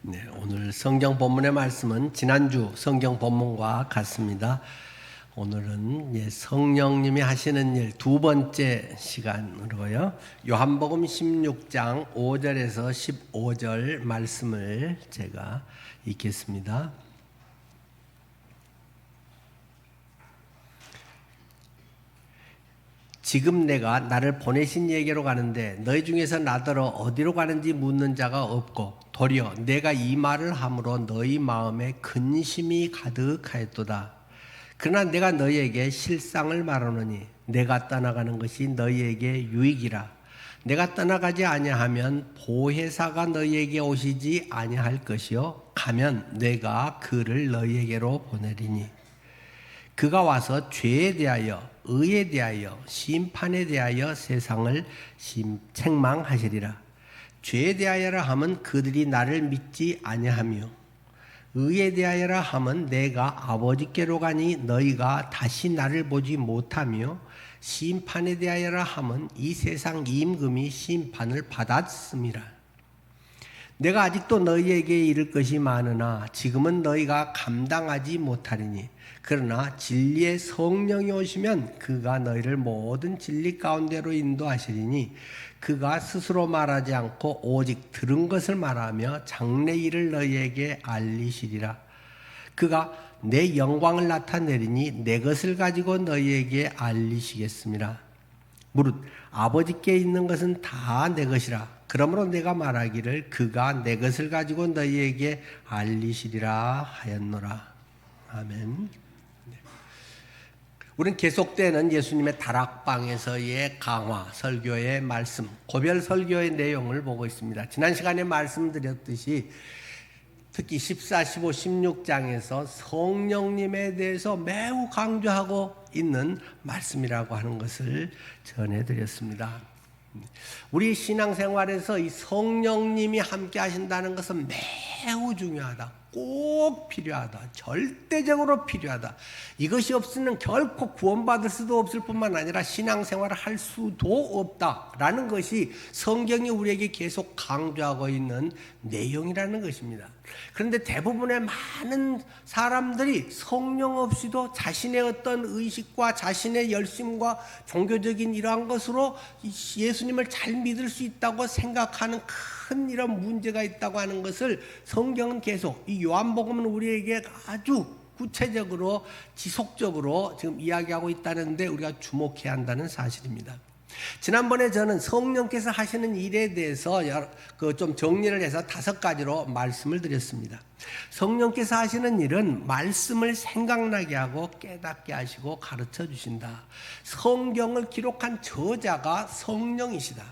네, 오늘 성경 본문의 말씀은 지난주 성경 본문과 같습니다. 오늘은 성령님이 하시는 일 두 번째 시간으로요. 요한복음 16장 5절에서 15절 말씀을 제가 읽겠습니다. 지금 내가 나를 보내신 이에게로 가는데 너희 중에서 나더러 어디로 가는지 묻는 자가 없고 도리어 내가 이 말을 함으로 너희 마음에 근심이 가득하였도다. 그러나 내가 너희에게 실상을 말하노니 내가 떠나가는 것이 너희에게 유익이라. 내가 떠나가지 아니하면 보혜사가 너희에게 오시지 아니할 것이요 가면 내가 그를 너희에게로 보내리니 그가 와서 죄에 대하여 의에 대하여 심판에 대하여 세상을 책망하시리라. 죄에 대하여라 함은 그들이 나를 믿지 아니하며 의에 대하여라 함은 내가 아버지께로 가니 너희가 다시 나를 보지 못하며 심판에 대하여라 함은 이 세상 임금이 심판을 받았음이라. 내가 아직도 너희에게 이를 것이 많으나 지금은 너희가 감당하지 못하리니 그러나 진리의 성령이 오시면 그가 너희를 모든 진리 가운데로 인도하시리니 그가 스스로 말하지 않고 오직 들은 것을 말하며 장래 일을 너희에게 알리시리라. 그가 내 영광을 나타내리니 내 것을 가지고 너희에게 알리시겠습니다. 무릇 아버지께 있는 것은 다 내 것이라. 그러므로 내가 말하기를 그가 내 것을 가지고 너희에게 알리시리라 하였노라. 아멘. 우리는 계속되는 예수님의 다락방에서의 강화, 설교의 말씀, 고별 설교의 내용을 보고 있습니다. 지난 시간에 말씀드렸듯이 특히 14, 15, 16장에서 성령님에 대해서 매우 강조하고 있는 말씀이라고 하는 것을 전해드렸습니다. 우리 신앙생활에서 이 성령님이 함께 하신다는 것은 매우 중요하다. 꼭 필요하다. 절대적으로 필요하다. 이것이 없으면 결코 구원받을 수도 없을 뿐만 아니라 신앙생활을 할 수도 없다라는 것이 성경이 우리에게 계속 강조하고 있는 내용이라는 것입니다. 그런데 대부분의 많은 사람들이 성령 없이도 자신의 어떤 의식과 자신의 열심과 종교적인 이러한 것으로 예수님을 잘 믿을 수 있다고 생각하는 큰 이런 문제가 있다고 하는 것을 성경은 계속 이 요한복음은 우리에게 아주 구체적으로 지속적으로 지금 이야기하고 있다는데 우리가 주목해야 한다는 사실입니다. 지난번에 저는 성령께서 하시는 일에 대해서 좀 정리를 해서 5가지로 말씀을 드렸습니다. 성령께서 하시는 일은 말씀을 생각나게 하고 깨닫게 하시고 가르쳐 주신다. 성경을 기록한 저자가 성령이시다.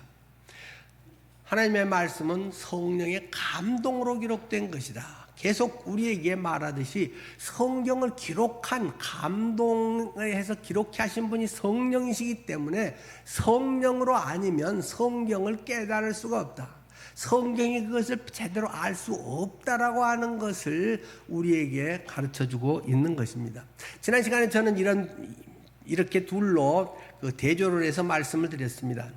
하나님의 말씀은 성령의 감동으로 기록된 것이다. 계속 우리에게 말하듯이 성경을 기록한 감동을 해서 기록해 하신 분이 성령이시기 때문에 성령으로 아니면 성경을 깨달을 수가 없다. 성경이 그것을 제대로 알 수 없다라고 하는 것을 우리에게 가르쳐주고 있는 것입니다. 지난 시간에 저는 이렇게 둘로 대조를 해서 말씀을 드렸습니다.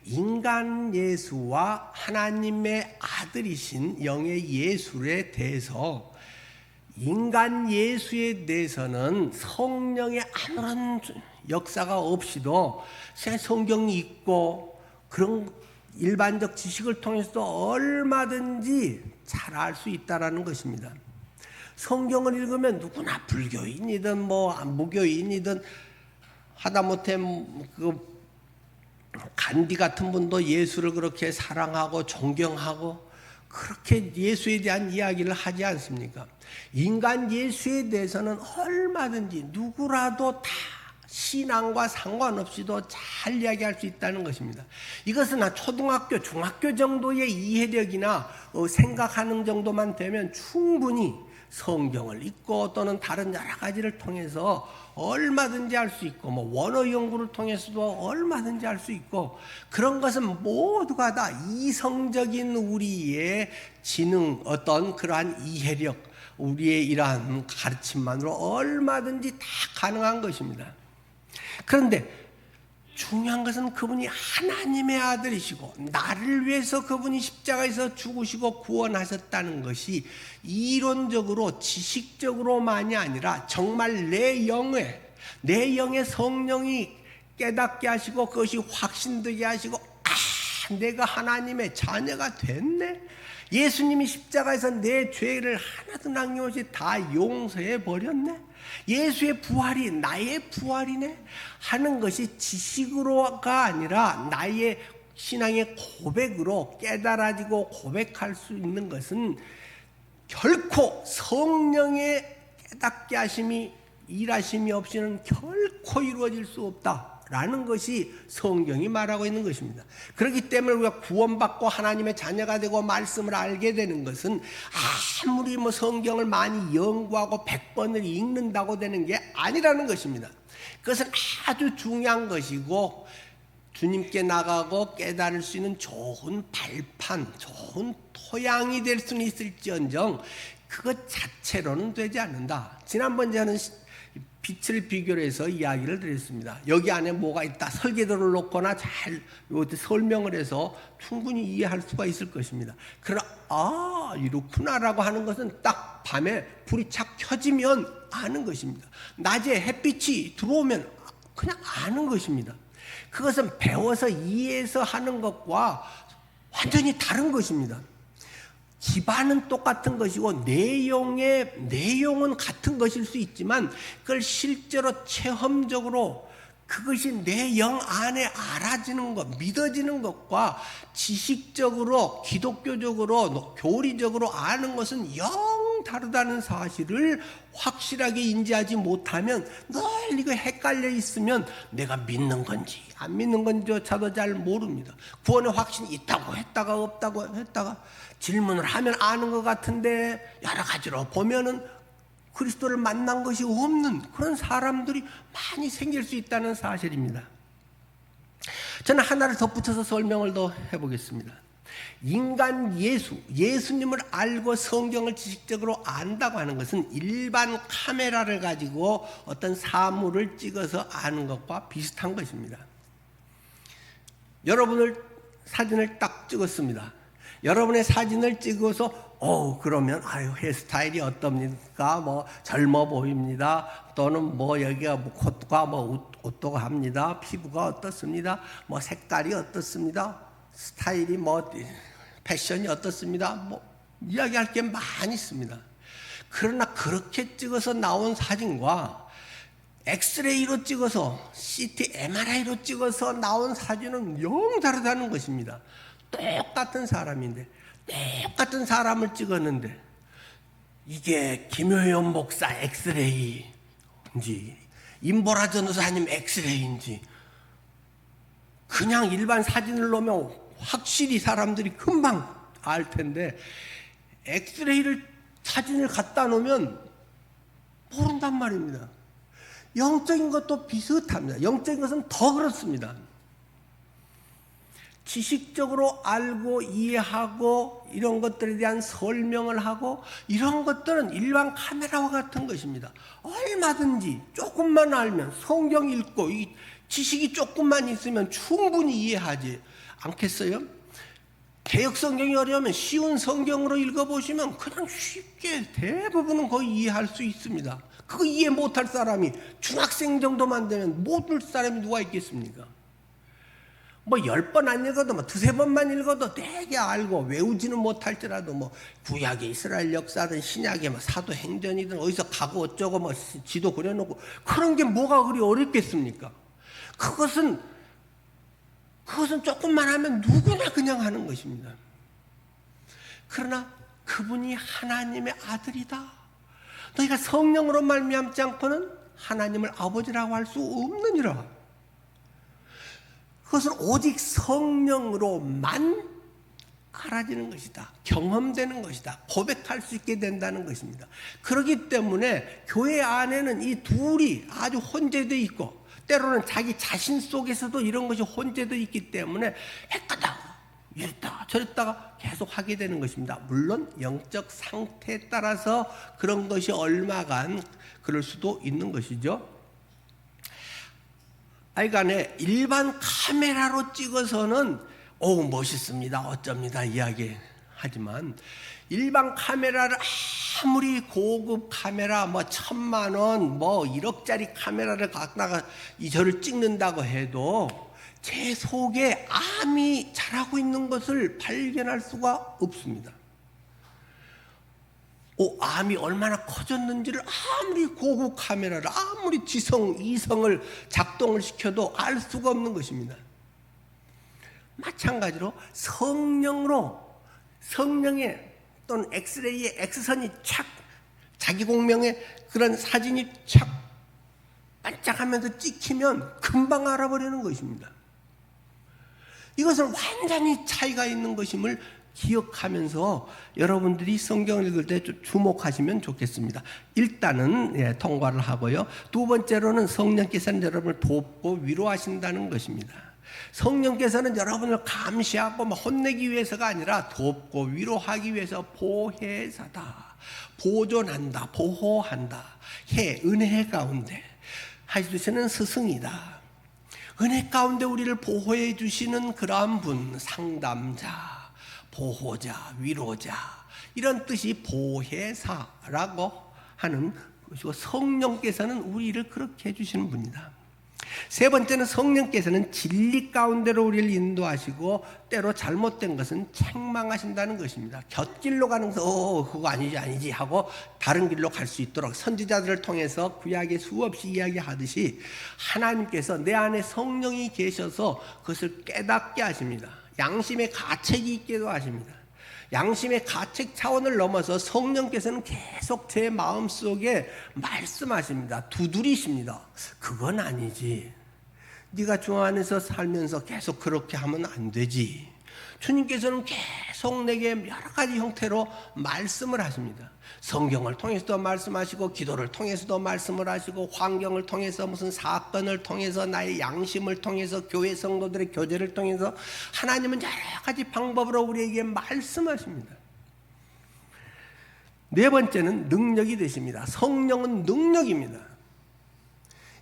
인간 예수와 하나님의 아들이신 영의 예수에 대해서 인간 예수에 대해서는 성령의 아무런 역사가 없이도 성경이 있고 그런 일반적 지식을 통해서도 얼마든지 잘 알 수 있다는 것입니다. 성경을 읽으면 누구나 불교인이든 무교인이든 하다못해 간디 같은 분도 예수를 그렇게 사랑하고 존경하고 그렇게 예수에 대한 이야기를 하지 않습니까? 인간 예수에 대해서는 얼마든지 누구라도 다 신앙과 상관없이도 잘 이야기할 수 있다는 것입니다. 이것은 초등학교, 중학교 정도의 이해력이나 생각하는 정도만 되면 충분히 성경을 읽고 또는 다른 여러 가지를 통해서 얼마든지 할 수 있고 원어 연구를 통해서도 얼마든지 할 수 있고 그런 것은 모두가 다 이성적인 우리의 지능 어떤 그러한 이해력 우리의 이러한 가르침만으로 얼마든지 다 가능한 것입니다. 그런데 중요한 것은 그분이 하나님의 아들이시고 나를 위해서 그분이 십자가에서 죽으시고 구원하셨다는 것이 이론적으로 지식적으로만이 아니라 정말 내 영의 성령이 깨닫게 하시고 그것이 확신되게 하시고 내가 하나님의 자녀가 됐네. 예수님이 십자가에서 내 죄를 하나도 남김없이 다 용서해 버렸네. 예수의 부활이 나의 부활이네 하는 것이 지식으로가 아니라 나의 신앙의 고백으로 깨달아지고 고백할 수 있는 것은 결코 성령의 깨닫게 하심이 일하심이 없이는 결코 이루어질 수 없다라는 것이 성경이 말하고 있는 것입니다. 그렇기 때문에 우리가 구원받고 하나님의 자녀가 되고 말씀을 알게 되는 것은 아무리 성경을 많이 연구하고 100번을 읽는다고 되는 게 아니라는 것입니다. 그것은 아주 중요한 것이고 주님께 나가고 깨달을 수 있는 좋은 발판, 좋은 토양이 될 수는 있을지언정 그것 자체로는 되지 않는다. 지난번 저는 빛을 비교로 해서 이야기를 드렸습니다. 여기 안에 뭐가 있다. 설계도를 놓거나 잘 설명을 해서 충분히 이해할 수가 있을 것입니다. 그러나 이렇구나라고 하는 것은 딱 밤에 불이 착 켜지면 아는 것입니다. 낮에 햇빛이 들어오면 그냥 아는 것입니다. 그것은 배워서 이해해서 하는 것과 완전히 다른 것입니다. 기반은 똑같은 것이고 내용은 같은 것일 수 있지만 그걸 실제로 체험적으로 그것이 내 영 안에 알아지는 것, 믿어지는 것과 지식적으로 기독교적으로 교리적으로 아는 것은 영 다르다는 사실을 확실하게 인지하지 못하면 늘 이거 헷갈려 있으면 내가 믿는 건지 안 믿는 건지조차도 잘 모릅니다. 구원의 확신이 있다고 했다가 없다고 했다가 질문을 하면 아는 것 같은데 여러 가지로 보면은 그리스도를 만난 것이 없는 그런 사람들이 많이 생길 수 있다는 사실입니다. 저는 하나를 덧붙여서 설명을 더 해보겠습니다. 인간 예수님을 알고 성경을 지식적으로 안다고 하는 것은 일반 카메라를 가지고 어떤 사물을 찍어서 아는 것과 비슷한 것입니다. 여러분을 사진을 딱 찍었습니다. 여러분의 사진을 찍어서 그러면 헤어스타일이 어떻습니까? 젊어 보입니다. 또는 여기가 콧과 어떠합니다. 피부가 어떻습니다. 색깔이 어떻습니다. 스타일이 패션이 어떻습니다. 이야기할 게 많이 있습니다. 그러나 그렇게 찍어서 나온 사진과 엑스레이로 찍어서 CT, MRI로 찍어서 나온 사진은 영 다르다는 것입니다. 똑같은 사람인데 똑같은 사람을 찍었는데 이게 김효연 목사 엑스레이인지 임보라 전도사님 엑스레이인지 그냥 일반 사진을 놓으면 확실히 사람들이 금방 알 텐데 엑스레이를 사진을 갖다 놓으면 모른단 말입니다. 영적인 것도 비슷합니다. 영적인 것은 더 그렇습니다. 지식적으로 알고 이해하고 이런 것들에 대한 설명을 하고 이런 것들은 일반 카메라와 같은 것입니다. 얼마든지 조금만 알면 성경 읽고 이 지식이 조금만 있으면 충분히 이해하지 않겠어요? 개역 성경이 어려우면 쉬운 성경으로 읽어보시면 그냥 쉽게 대부분은 거의 이해할 수 있습니다. 그거 이해 못할 사람이 중학생 정도만 되면 못할 사람이 누가 있겠습니까? 10번 안 읽어도 2-3번만 읽어도 되게 알고 외우지는 못할지라도 구약의 이스라엘 역사든 신약의 사도행전이든 어디서 가고 어쩌고 지도 그려놓고 그런 게 뭐가 그리 어렵겠습니까? 그것은 조금만 하면 누구나 그냥 하는 것입니다. 그러나 그분이 하나님의 아들이다. 너희가 성령으로 말미암지 않고는 하나님을 아버지라고 할 수 없느니라. 그것은 오직 성령으로만 알아지는 것이다. 경험되는 것이다. 고백할 수 있게 된다는 것입니다. 그렇기 때문에 교회 안에는 이 둘이 아주 혼재되어 있고 때로는 자기 자신 속에서도 이런 것이 혼재되어 있기 때문에 했다가 이랬다가 저랬다가 계속 하게 되는 것입니다. 물론 영적 상태에 따라서 그런 것이 얼마간 그럴 수도 있는 것이죠. 하여간에 일반 카메라로 찍어서는 멋있습니다, 어쩝니다 이야기하지만, 일반 카메라를 아무리 고급 카메라 1,000만 원 1억짜리 카메라를 갖다가 저를 찍는다고 해도 제 속에 암이 자라고 있는 것을 발견할 수가 없습니다. 암이 얼마나 커졌는지를 아무리 고급 카메라를, 아무리 이성을 작동을 시켜도 알 수가 없는 것입니다. 마찬가지로 성령의 또는 엑스레이의 X선이 착, 자기 공명의 그런 사진이 착 반짝하면서 찍히면 금방 알아버리는 것입니다. 이것은 완전히 차이가 있는 것임을 기억하면서 여러분들이 성경을 읽을 때 주목하시면 좋겠습니다. 일단은 통과를 하고요. 두 번째로는 성령께서는 여러분을 돕고 위로하신다는 것입니다. 성령께서는 여러분을 감시하고 혼내기 위해서가 아니라 돕고 위로하기 위해서 보혜사다, 보존한다, 보호한다, 은혜 가운데 해주시는 스승이다. 은혜 가운데 우리를 보호해 주시는 그러한 분, 상담자, 보호자, 위로자, 이런 뜻이 보혜사라고 하는 것이고, 성령께서는 우리를 그렇게 해주시는 분이다. 세 번째는 성령께서는 진리 가운데로 우리를 인도하시고 때로 잘못된 것은 책망하신다는 것입니다. 곁길로 가는 것은 그거 아니지 하고 다른 길로 갈 수 있도록 선지자들을 통해서 구약에 수없이 이야기하듯이 하나님께서 내 안에 성령이 계셔서 그것을 깨닫게 하십니다. 양심의 가책이 있게도 하십니다. 양심의 가책 차원을 넘어서 성령께서는 계속 제 마음속에 말씀하십니다. 두드리십니다. 그건 아니지. 네가 주 안에서 살면서 계속 그렇게 하면 안 되지. 주님께서는 계속 내게 여러 가지 형태로 말씀을 하십니다. 성경을 통해서도 말씀하시고, 기도를 통해서도 말씀을 하시고, 환경을 통해서, 무슨 사건을 통해서, 나의 양심을 통해서, 교회 성도들의 교제를 통해서 하나님은 여러 가지 방법으로 우리에게 말씀하십니다. 네 번째는 능력이 되십니다. 성령은 능력입니다.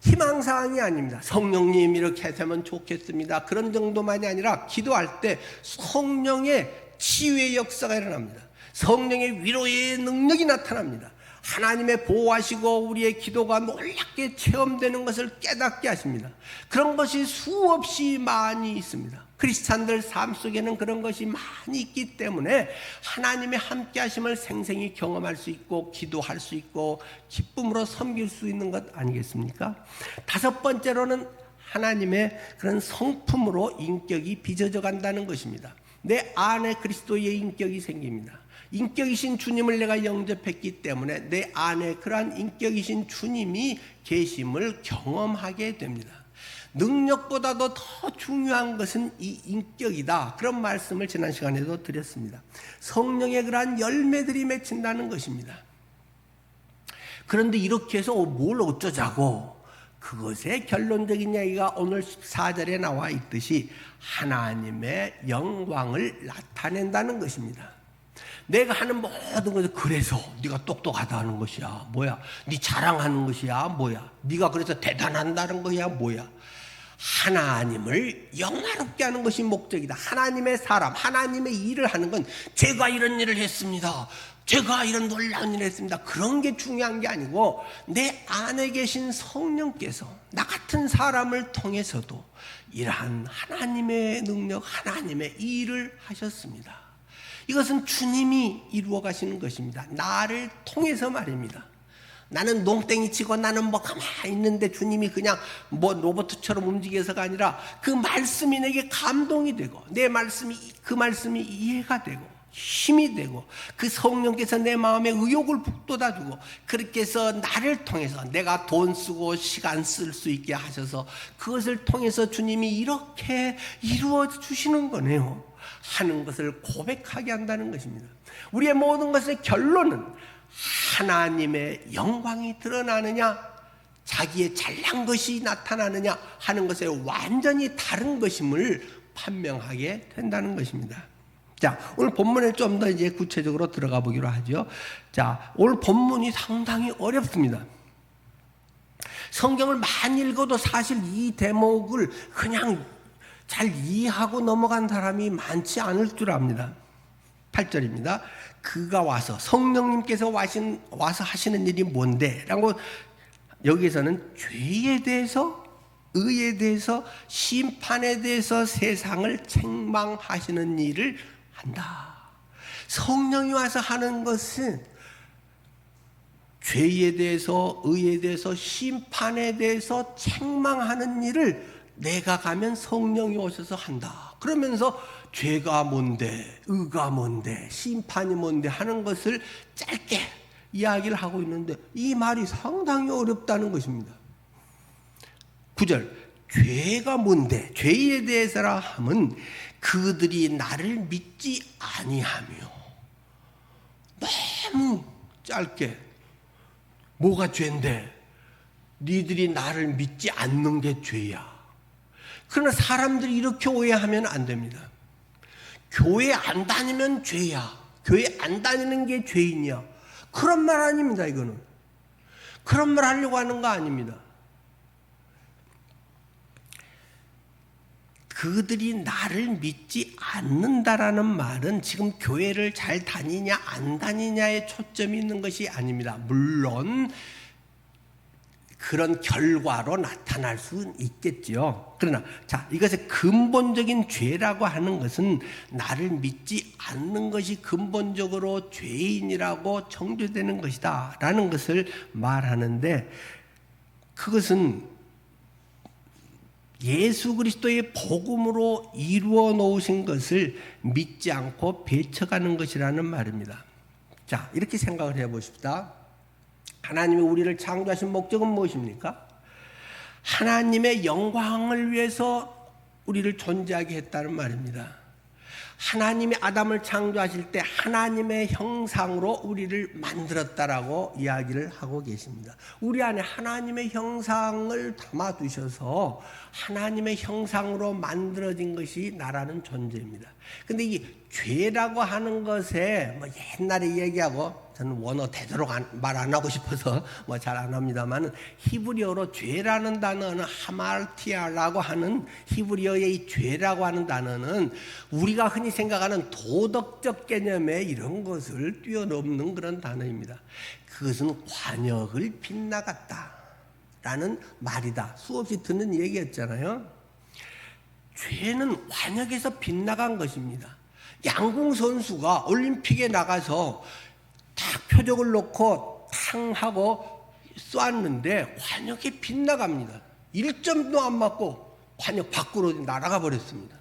희망사항이 아닙니다. 성령님 이렇게 되면 좋겠습니다, 그런 정도만이 아니라 기도할 때 성령의 치유의 역사가 일어납니다. 성령의 위로의 능력이 나타납니다. 하나님의 보호하시고 우리의 기도가 놀랍게 체험되는 것을 깨닫게 하십니다. 그런 것이 수없이 많이 있습니다. 크리스찬들 삶 속에는 그런 것이 많이 있기 때문에 하나님의 함께 하심을 생생히 경험할 수 있고, 기도할 수 있고, 기쁨으로 섬길 수 있는 것 아니겠습니까? 다섯 번째로는 하나님의 그런 성품으로 인격이 빚어져 간다는 것입니다. 내 안에 그리스도의 인격이 생깁니다. 인격이신 주님을 내가 영접했기 때문에 내 안에 그러한 인격이신 주님이 계심을 경험하게 됩니다. 능력보다도 더 중요한 것은 이 인격이다, 그런 말씀을 지난 시간에도 드렸습니다. 성령의 그러한 열매들이 맺힌다는 것입니다. 그런데 이렇게 해서 뭘 어쩌자고, 그것의 결론적인 이야기가 오늘 14절에 나와 있듯이 하나님의 영광을 나타낸다는 것입니다. 내가 하는 모든 것을 그래서 네가 똑똑하다 하는 것이야 뭐야, 네 자랑하는 것이야 뭐야, 네가 그래서 대단한다는 것이야 뭐야, 하나님을 영화롭게 하는 것이 목적이다. 하나님의 사람, 하나님의 일을 하는 건 제가 이런 일을 했습니다, 제가 이런 놀라운 일을 했습니다, 그런 게 중요한 게 아니고 내 안에 계신 성령께서 나 같은 사람을 통해서도 이러한 하나님의 능력, 하나님의 일을 하셨습니다. 이것은 주님이 이루어 가시는 것입니다. 나를 통해서 말입니다. 나는 농땡이 치고 나는 가만히 있는데 주님이 그냥 로봇처럼 움직여서가 아니라 그 말씀이 내게 감동이 되고, 그 말씀이 이해가 되고 힘이 되고, 그 성령께서 내 마음에 의욕을 북돋아주고, 그렇게 해서 나를 통해서 내가 돈 쓰고 시간 쓸 수 있게 하셔서 그것을 통해서 주님이 이렇게 이루어 주시는 거네요 하는 것을 고백하게 한다는 것입니다. 우리의 모든 것의 결론은 하나님의 영광이 드러나느냐, 자기의 잘난 것이 나타나느냐 하는 것에 완전히 다른 것임을 판명하게 된다는 것입니다. 자, 오늘 본문에 좀 더 이제 구체적으로 들어가 보기로 하죠. 자, 오늘 본문이 상당히 어렵습니다. 성경을 많이 읽어도 사실 이 대목을 그냥 잘 이해하고 넘어간 사람이 많지 않을 줄 압니다. 8절입니다. 그가 와서 성령님께서 와서 하시는 일이 뭔데? 라고 여기에서는 죄에 대해서, 의에 대해서, 심판에 대해서 세상을 책망하시는 일을 한다. 성령이 와서 하는 것은 죄에 대해서, 의에 대해서, 심판에 대해서 책망하는 일을 내가 가면 성령이 오셔서 한다. 그러면서 죄가 뭔데, 의가 뭔데, 심판이 뭔데 하는 것을 짧게 이야기를 하고 있는데 이 말이 상당히 어렵다는 것입니다. 9절, 죄가 뭔데, 죄에 대해서라 하면 그들이 나를 믿지 아니하며. 너무 짧게 뭐가 죄인데 니들이 나를 믿지 않는 게 죄야. 그러나 사람들이 이렇게 오해하면 안 됩니다. 교회 안 다니면 죄야, 교회 안 다니는 게 죄인이야, 그런 말 아닙니다. 이거는 그런 말 하려고 하는 거 아닙니다. 그들이 나를 믿지 않는다라는 말은 지금 교회를 잘 다니냐 안 다니냐에 초점이 있는 것이 아닙니다. 물론 그런 결과로 나타날 수는 있겠지요. 그러나 자, 이것의 근본적인 죄라고 하는 것은 나를 믿지 않는 것이 근본적으로 죄인이라고 정죄되는 것이다 라는 것을 말하는데, 그것은 예수 그리스도의 복음으로 이루어 놓으신 것을 믿지 않고 배척하는 것이라는 말입니다. 자, 이렇게 생각을 해보십시다. 하나님이 우리를 창조하신 목적은 무엇입니까? 하나님의 영광을 위해서 우리를 존재하게 했다는 말입니다. 하나님이 아담을 창조하실 때 하나님의 형상으로 우리를 만들었다라고 이야기를 하고 계십니다. 우리 안에 하나님의 형상을 담아두셔서 하나님의 형상으로 만들어진 것이 나라는 존재입니다. 근데 이 죄라고 하는 것에 뭐 옛날에 얘기하고, 저는 원어 되도록 말 안 하고 싶어서 뭐 잘 안 합니다만, 히브리어로 죄라는 단어는 하말티아라고 하는 히브리어의 이 죄라고 하는 단어는 우리가 흔히 생각하는 도덕적 개념의 이런 것을 뛰어넘는 그런 단어입니다. 그것은 관역을 빗나갔다라는 말이다. 수없이 듣는 얘기였잖아요. 죄는 관역에서 빗나간 것입니다. 양궁 선수가 올림픽에 나가서 딱 표적을 놓고 탕 하고 쏘았는데 관역에 빗나갑니다. 1점도 안 맞고 관역 밖으로 날아가 버렸습니다.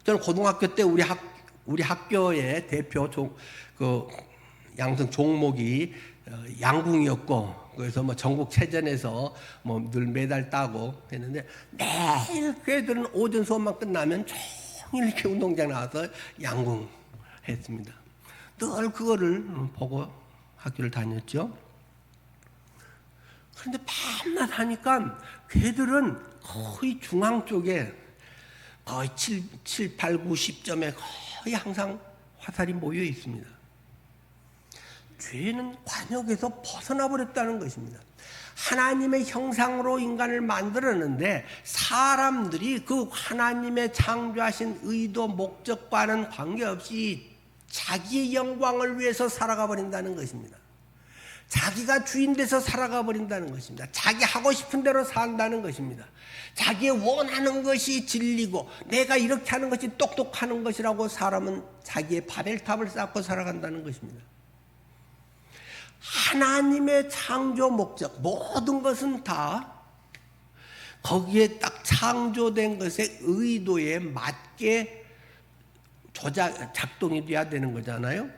저는 고등학교 때 우리 학교의 대표 양성 종목이 양궁이었고, 그래서 뭐 전국체전에서 뭐 늘 메달 따고 했는데, 매일 그 애들은 오전 수업만 끝나면 종일 이렇게 운동장 나와서 양궁 했습니다. 늘 그거를 보고 학교를 다녔죠. 그런데 밤낮 하니까 걔들은 거의 중앙 쪽에 거의 7, 8, 9, 10점에 거의 항상 화살이 모여 있습니다. 죄는 관역에서 벗어나 버렸다는 것입니다. 하나님의 형상으로 인간을 만들었는데 사람들이 그 하나님의 창조하신 의도 목적과는 관계없이 자기의 영광을 위해서 살아가 버린다는 것입니다. 자기가 주인 돼서 살아가 버린다는 것입니다. 자기 하고 싶은 대로 산다는 것입니다. 자기의 원하는 것이 진리고 내가 이렇게 하는 것이 똑똑하는 것이라고 사람은 자기의 바벨탑을 쌓고 살아간다는 것입니다. 하나님의 창조 목적, 모든 것은 다 거기에 딱 창조된 것의 의도에 맞게 작동이 돼야 되는 거잖아요.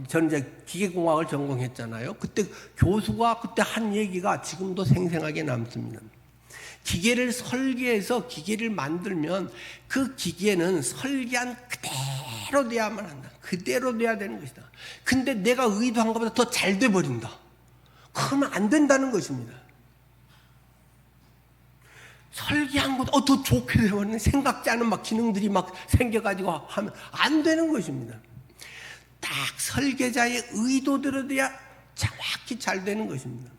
저는 이제 기계공학을 전공했잖아요. 그때 교수가 그때 한 얘기가 지금도 생생하게 남습니다. 기계를 설계해서 기계를 만들면 그 기계는 설계한 그대로 돼야만 한다. 그대로 돼야 되는 것이다. 근데 내가 의도한 것보다 더 잘 돼버린다. 그러면 안 된다는 것입니다. 설계한 것보다 더 좋게 되버리는, 생각지 않은 막 기능들이 막 생겨가지고 하면 안 되는 것입니다. 딱 설계자의 의도대로 돼야 정확히 잘 되는 것입니다.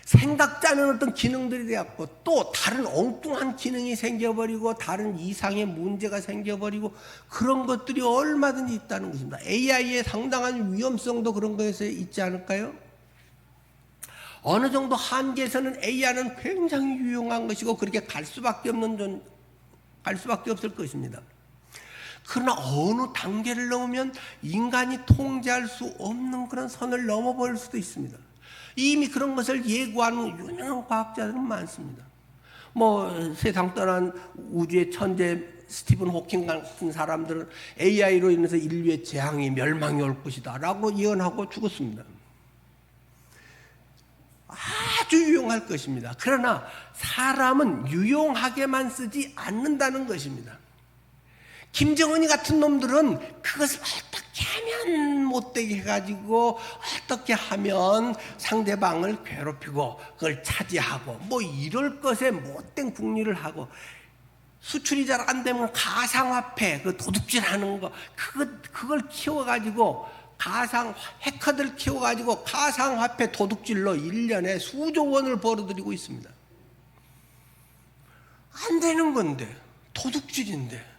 생각지 않은 어떤 기능들이 되었고 또 다른 엉뚱한 기능이 생겨버리고 다른 이상의 문제가 생겨버리고 그런 것들이 얼마든지 있다는 것입니다. AI의 상당한 위험성도 그런 것에 있지 않을까요? 어느 정도 한계에서는 AI는 굉장히 유용한 것이고 그렇게 갈 수밖에 없을 것입니다. 그러나 어느 단계를 넘으면 인간이 통제할 수 없는 그런 선을 넘어버릴 수도 있습니다. 이미 그런 것을 예고하는 유명한 과학자들은 많습니다. 세상 떠난 우주의 천재 스티븐 호킹 같은 사람들은 AI로 인해서 인류의 재앙이 멸망이 올 것이다 라고 예언하고 죽었습니다. 아주 유용할 것입니다. 그러나 사람은 유용하게만 쓰지 않는다는 것입니다. 김정은이 같은 놈들은 그것을 어떻게 하면 못되게 해가지고 어떻게 하면 상대방을 괴롭히고 그걸 차지하고 이럴 것에 못된 궁리를 하고 수출이 잘 안 되면 가상화폐 그 도둑질하는 거 그걸 키워가지고 해커들 키워가지고 가상화폐 도둑질로 1년에 수조 원을 벌어들이고 있습니다. 안 되는 건데 도둑질인데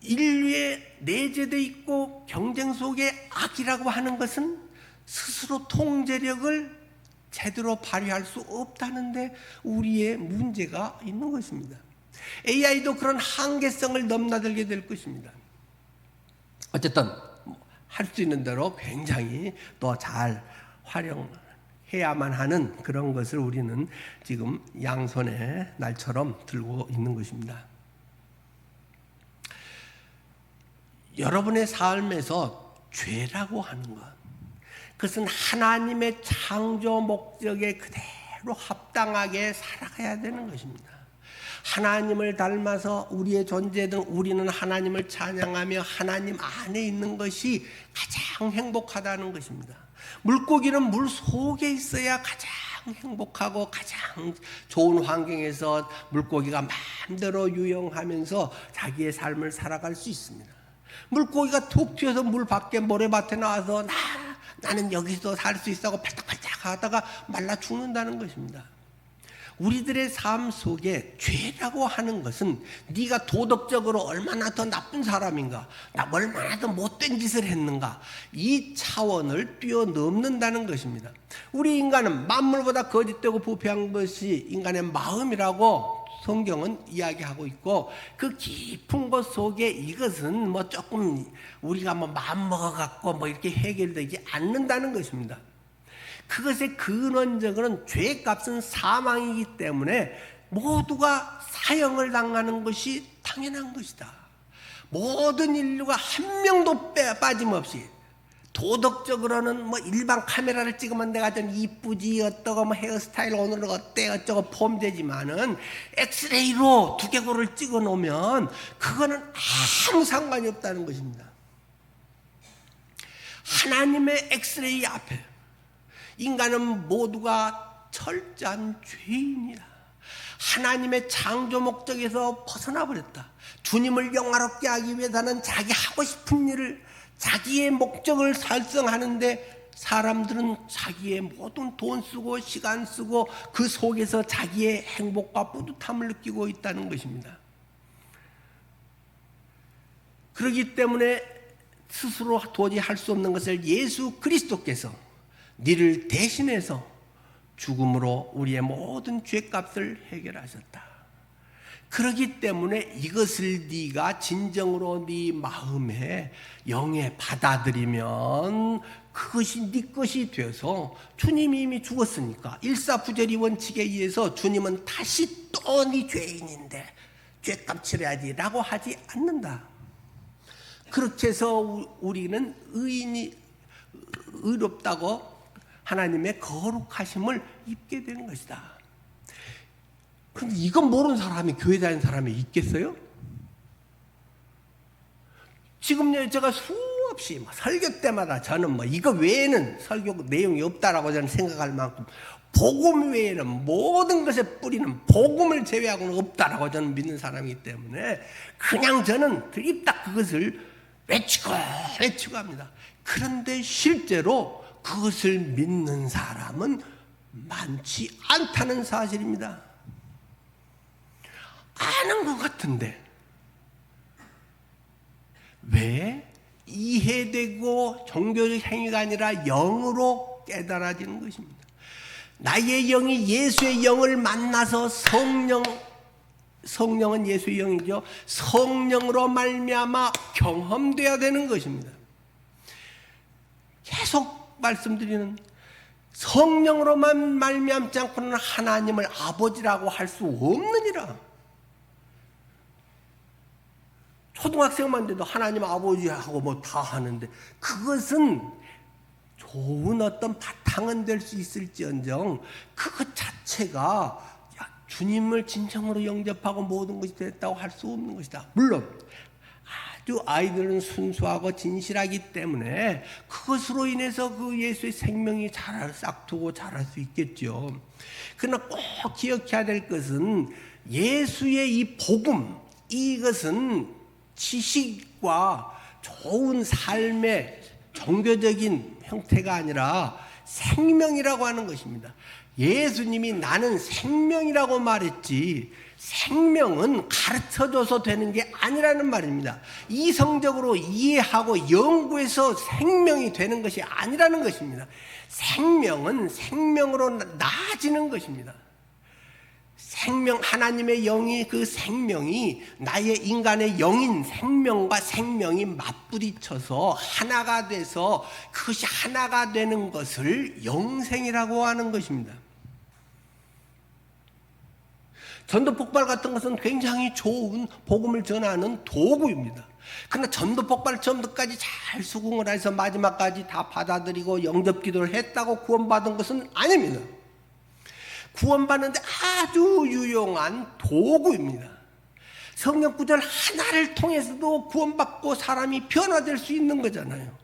인류에 내재되어 있고 경쟁 속의 악이라고 하는 것은 스스로 통제력을 제대로 발휘할 수 없다는데 우리의 문제가 있는 것입니다. AI도 그런 한계성을 넘나들게 될 것입니다. 어쨌든 할 수 있는 대로 굉장히 더 잘 활용해야만 하는 그런 것을 우리는 지금 양손에 날처럼 들고 있는 것입니다. 여러분의 삶에서 죄라고 하는 것, 그것은 하나님의 창조 목적에 그대로 합당하게 살아가야 되는 것입니다. 하나님을 닮아서 우리의 존재든 우리는 하나님을 찬양하며 하나님 안에 있는 것이 가장 행복하다는 것입니다. 물고기는 물 속에 있어야 가장 행복하고 가장 좋은 환경에서 물고기가 마음대로 유영하면서 자기의 삶을 살아갈 수 있습니다. 물고기가 툭 튀어서 물 밖에 모래밭에 나와서 나는 여기서 살 수 있어 하고 팔딱팔딱 하다가 말라 죽는다는 것입니다. 우리들의 삶 속에 죄라고 하는 것은 네가 도덕적으로 얼마나 더 나쁜 사람인가, 얼마나 더 못된 짓을 했는가, 이 차원을 뛰어넘는다는 것입니다. 우리 인간은 만물보다 거짓되고 부패한 것이 인간의 마음이라고 성경은 이야기하고 있고 그 깊은 것 속에 이것은 조금 우리가 마음 먹어갖고 이렇게 해결되지 않는다는 것입니다. 그것의 근원적으로는 죄값은 사망이기 때문에 모두가 사형을 당하는 것이 당연한 것이다. 모든 인류가 한 명도 빠짐없이 도덕적으로는 일반 카메라를 찍으면 내가 좀 이쁘지 어떠고 헤어스타일 오늘은 어때 어쩌고 폼되지만은 엑스레이로 두개골을 찍어 놓으면 그거는 아무 상관이 없다는 것입니다. 하나님의 엑스레이 앞에 인간은 모두가 철저한 죄인이다. 하나님의 창조 목적에서 벗어나 버렸다. 주님을 영화롭게 하기 위해서는 자기 하고 싶은 일을 자기의 목적을 달성하는데 사람들은 자기의 모든 돈 쓰고 시간 쓰고 그 속에서 자기의 행복과 뿌듯함을 느끼고 있다는 것입니다. 그렇기 때문에 스스로 도저히 할 수 없는 것을 예수 그리스도께서 너를 대신해서 죽음으로 우리의 모든 죄값을 해결하셨다. 그렇기 때문에 이것을 네가 진정으로 네 마음에 영에 받아들이면 그것이 네 것이 되어서 주님이 이미 죽었으니까 일사부재리 원칙에 의해서 주님은 다시 또 네 죄인인데 죄값 치러야지 라고 하지 않는다. 그렇게 해서 우리는 의롭다고 하나님의 거룩하심을 입게 되는 것이다. 그런데 이건 모르는 사람이 교회 다니는 사람이 있겠어요? 지금 제가 수없이 설교 때마다 저는 이거 외에는 설교 내용이 없다라고 저는 생각할 만큼 복음 외에는 모든 것의 뿌리는 복음을 제외하고는 없다라고 저는 믿는 사람이기 때문에 그냥 저는 입딱 그것을 외치고 합니다. 그런데 실제로 그것을 믿는 사람은 많지 않다는 사실입니다. 아는 것 같은데 왜 이해되고 종교적 행위가 아니라 영으로 깨달아지는 것입니다. 나의 영이 예수의 영을 만나서 성령은 예수의 영이죠. 성령으로 말미암아 경험되어야 되는 것입니다. 계속 말씀드리는 성령으로만 말미암지 않고는 하나님을 아버지라고 할 수 없느니라. 초등학생만 돼도 하나님 아버지하고 뭐 다 하는데 그것은 좋은 어떤 바탕은 될 수 있을지언정 그것 자체가 주님을 진정으로 영접하고 모든 것이 됐다고 할 수 없는 것이다. 물론 아주 아이들은 순수하고 진실하기 때문에 그것으로 인해서 그 예수의 생명이 싹트고 자랄 수 있겠죠. 그러나 꼭 기억해야 될 것은 예수의 이 복음, 이것은 지식과 좋은 삶의 종교적인 형태가 아니라 생명이라고 하는 것입니다. 예수님이 나는 생명이라고 말했지 생명은 가르쳐줘서 되는 게 아니라는 말입니다. 이성적으로 이해하고 연구해서 생명이 되는 것이 아니라는 것입니다. 생명은 생명으로 나아지는 것입니다. 생명, 하나님의 영이 그 생명이 나의 인간의 영인 생명과 생명이 맞부딪혀서 하나가 돼서 그것이 하나가 되는 것을 영생이라고 하는 것입니다. 전도 폭발 같은 것은 굉장히 좋은 복음을 전하는 도구입니다. 그러나 전도 폭발 처음부터까지 잘 수긍을 해서 마지막까지 다 받아들이고 영접 기도를 했다고 구원받은 것은 아닙니다. 구원받는데 아주 유용한 도구입니다. 성경 구절 하나를 통해서도 구원받고 사람이 변화될 수 있는 거잖아요.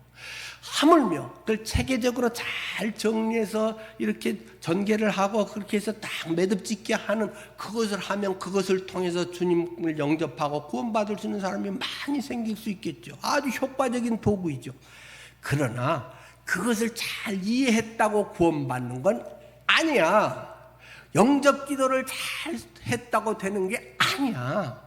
하물며 그걸 체계적으로 잘 정리해서 이렇게 전개를 하고 그렇게 해서 딱 매듭짓게 하는 그것을 하면 그것을 통해서 주님을 영접하고 구원받을 수 있는 사람이 많이 생길 수 있겠죠. 아주 효과적인 도구이죠. 그러나 그것을 잘 이해했다고 구원받는 건 아니야. 영접 기도를 잘 했다고 되는 게 아니야.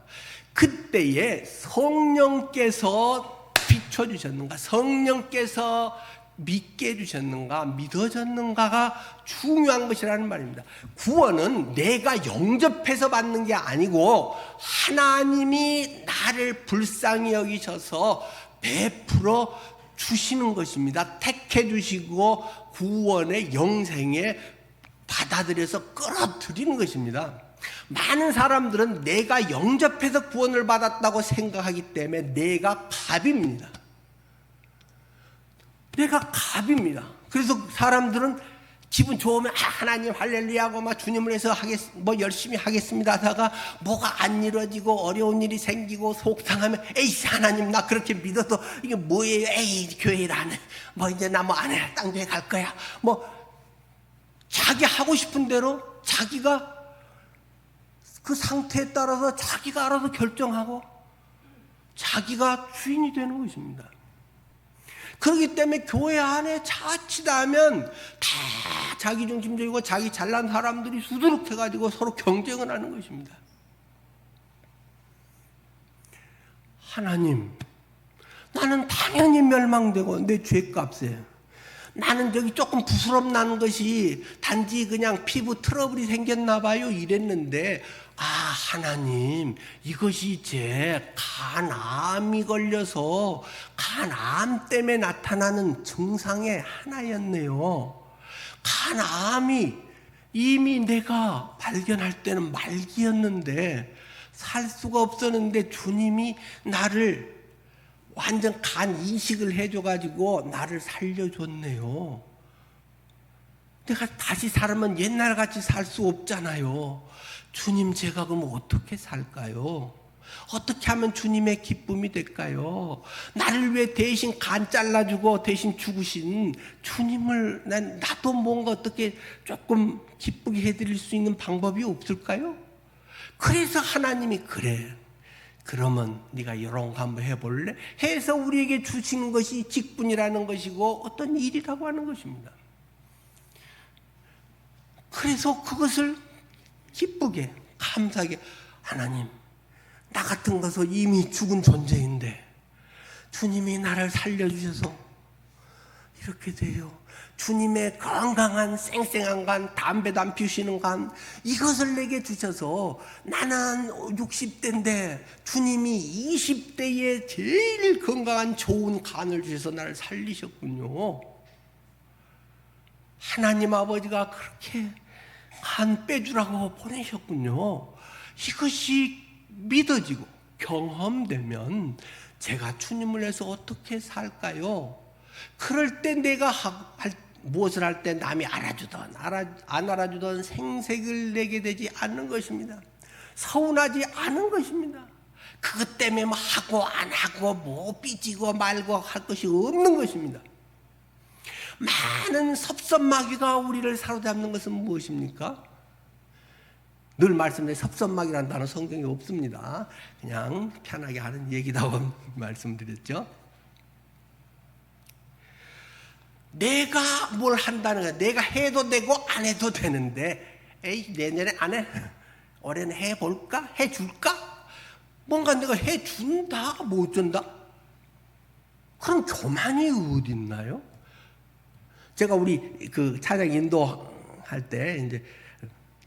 그때에 성령께서 비춰주셨는가, 성령께서 믿게 해주셨는가, 믿어졌는가가 중요한 것이라는 말입니다. 구원은 내가 영접해서 받는 게 아니고 하나님이 나를 불쌍히 여기셔서 베풀어 주시는 것입니다. 택해 주시고 구원의 영생에 받아들여서 끌어들이는 것입니다. 많은 사람들은 내가 영접해서 구원을 받았다고 생각하기 때문에 내가 갑입니다. 내가 갑입니다. 그래서 사람들은 기분 좋으면 하나님 할렐루야하고 막 주님을 위해서 뭐 열심히 하겠습니다 하다가 뭐가 안 이루어지고 어려운 일이 생기고 속상하면 에이 하나님 나 그렇게 믿어도 이게 뭐예요? 에이 교회를 안 해. 뭐 이제 나 뭐 안 해. 땅교회 갈 거야. 뭐 자기 하고 싶은 대로 자기가 그 상태에 따라서 자기가 알아서 결정하고 자기가 주인이 되는 것입니다. 그렇기 때문에 교회 안에 자칫하면 다 자기중심적이고 자기 잘난 사람들이 수두룩해가지고 서로 경쟁을 하는 것입니다. 하나님, 나는 당연히 멸망되고 내 죄값에 나는 저기 조금 부스럼난 것이 단지 그냥 피부 트러블이 생겼나 봐요 이랬는데 하나님 이것이 제 간암이 걸려서 간암 때문에 나타나는 증상의 하나였네요. 간암이 이미 내가 발견할 때는 말기였는데 살 수가 없었는데 주님이 나를 완전 간 이식을 해줘가지고 나를 살려줬네요. 내가 다시 살면 옛날같이 살 수 없잖아요. 주님 제가 그럼 어떻게 살까요? 어떻게 하면 주님의 기쁨이 될까요? 나를 위해 대신 간 잘라주고 대신 죽으신 주님을 나도 뭔가 어떻게 조금 기쁘게 해드릴 수 있는 방법이 없을까요? 그래서 하나님이 그래 그러면 네가 이런 거 한번 해볼래? 해서 우리에게 주시는 것이 직분이라는 것이고 어떤 일이라고 하는 것입니다. 그래서 그것을 기쁘게 감사하게, 하나님, 나 같은 것은 이미 죽은 존재인데 주님이 나를 살려주셔서 이렇게 돼요. 주님의 건강한 쌩쌩한 간, 담배도 안 피우시는 간, 이것을 내게 주셔서 나는 60대인데 주님이 20대에 제일 건강한 좋은 간을 주셔서 나를 살리셨군요. 하나님 아버지가 그렇게 간 빼주라고 보내셨군요. 이것이 믿어지고 경험되면 제가 주님을 위해서 어떻게 살까요? 그럴 때 내가 무엇을 할 때 남이 알아주던 안 알아주던 생색을 내게 되지 않는 것입니다. 서운하지 않은 것입니다. 그것 때문에 뭐 하고 안 하고 뭐 삐지고 말고 할 것이 없는 것입니다. 많은 섭섭마귀가 우리를 사로잡는 것은 무엇입니까? 늘 말씀드린 섭섭마귀라는 단어 성경에 없습니다. 그냥 편하게 하는 얘기다고 말씀드렸죠. 내가 뭘 한다는 거야. 내가 해도 되고 안 해도 되는데, 에이, 내년에 안 해? 올해는 해볼까? 해줄까? 뭔가 내가 해준다? 못 준다? 그럼 교만이 어디 있나요? 제가 우리 그 찬양 인도할 때 이제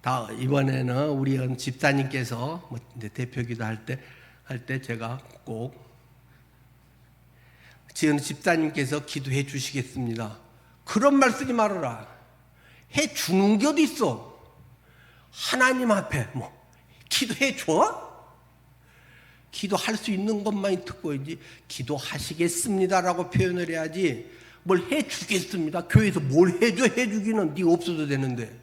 다 이번에는 우리 집사님께서 뭐 이제 대표기도 할 때 제가 꼭 지은 집사님께서 기도해 주시겠습니다. 그런 말 쓰지 말아라. 해 주는 게 어디 있어? 하나님 앞에 뭐 기도해 줘? 기도할 수 있는 것만 듣고 이제 기도하시겠습니다라고 표현을 해야지 뭘 해주겠습니다. 교회에서 뭘 해줘? 해주기는 네가 없어도 되는데.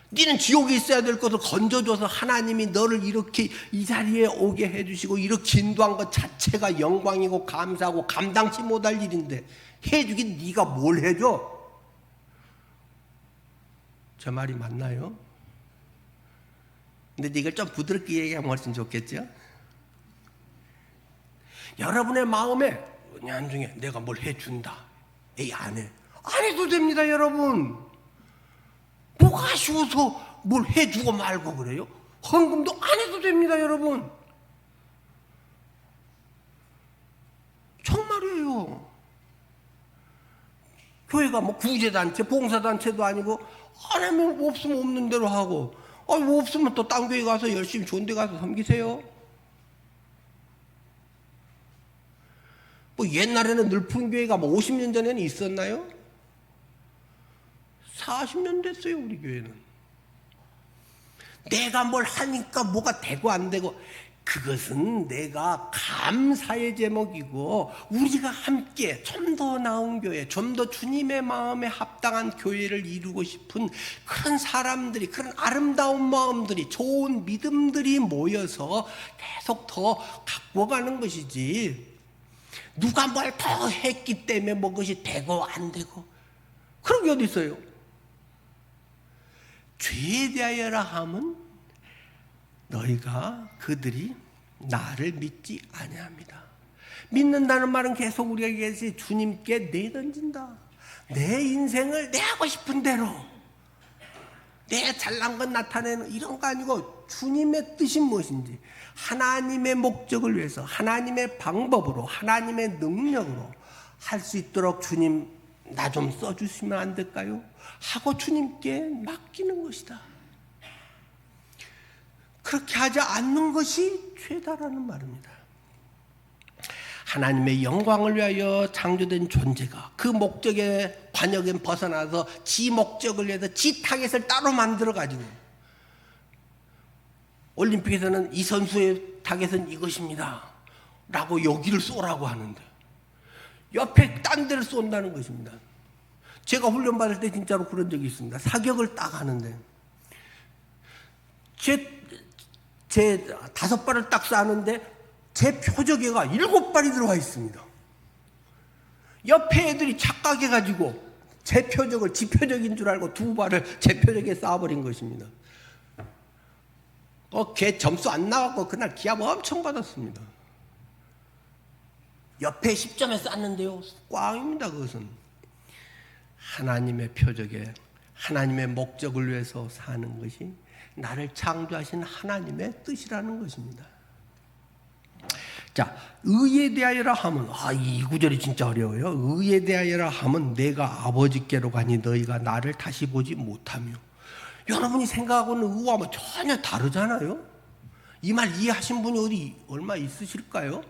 네는 지옥에 있어야 될 것을 건져줘서 하나님이 너를 이렇게 이 자리에 오게 해주시고 이렇게 인도한 것 자체가 영광이고 감사하고 감당치 못할 일인데 해주긴 네가 뭘 해줘? 저 말이 맞나요? 근데 이걸 좀 부드럽게 얘기하면 훨씬 좋겠죠? 여러분의 마음에 은연 중에 내가 뭘 해준다. 에이, 안 해. 안 해도 됩니다, 여러분. 뭐가 아쉬워서 뭘 해주고 말고 그래요? 헌금도 안 해도 됩니다, 여러분. 정말이에요. 교회가 뭐 구제단체, 봉사단체도 아니고 안 하면 없으면 없는 대로 하고, 뭐 없으면 또 딴 교회 가서 열심히 좋은 데 가서 섬기세요. 뭐 옛날에는 늘푸른 교회가 뭐 50년 전에는 있었나요? 40년 됐어요, 우리 교회는. 내가 뭘 하니까 뭐가 되고 안 되고, 그것은 내가 감사의 제목이고, 우리가 함께 좀 더 나은 교회, 좀 더 주님의 마음에 합당한 교회를 이루고 싶은 그런 사람들이, 그런 아름다운 마음들이, 좋은 믿음들이 모여서 계속 더 갖고 가는 것이지, 누가 뭘 더 했기 때문에 뭐 그것이 되고 안 되고, 그런 게 어디 있어요? 죄에 대하여라 함은 너희가 그들이 나를 믿지 아니합니다. 믿는다는 말은 계속 우리가 얘기했지, 주님께 내던진다. 내 인생을 내 하고 싶은 대로 내 잘난 것 나타내는 이런 거 아니고 주님의 뜻이 무엇인지, 하나님의 목적을 위해서 하나님의 방법으로 하나님의 능력으로 할 수 있도록 주님 나 좀 써주시면 안 될까요? 하고 주님께 맡기는 것이다. 그렇게 하지 않는 것이 죄다라는 말입니다. 하나님의 영광을 위하여 창조된 존재가 그 목적의 관역에 벗어나서 지 목적을 위해서 지 타겟을 따로 만들어가지고, 올림픽에서는 이 선수의 타겟은 이것입니다 라고 여기를 쏘라고 하는데 옆에 딴 데를 쏜다는 것입니다. 제가 훈련받을 때 진짜로 그런 적이 있습니다. 사격을 딱 하는데 제 5발을 딱 쏘는데 제 표적에가 7발이 들어가 있습니다. 옆에 애들이 착각해가지고 제 표적을 지 표적인 줄 알고 2발을 제 표적에 쏴버린 것입니다. 걔 점수 안 나왔고 그날 기합 엄청 받았습니다. 옆에 10점에 쌌는데요. 꽝입니다. 그것은 하나님의 표적에 하나님의 목적을 위해서 사는 것이 나를 창조하신 하나님의 뜻이라는 것입니다. 자, 의에 대하여라 하면 이 구절이 진짜 어려워요. 의에 대하여라 하면 내가 아버지께로 가니 너희가 나를 다시 보지 못하며. 여러분이 생각하고는 의와 전혀 다르잖아요. 이 말 이해하신 분이 얼마 있으실까요?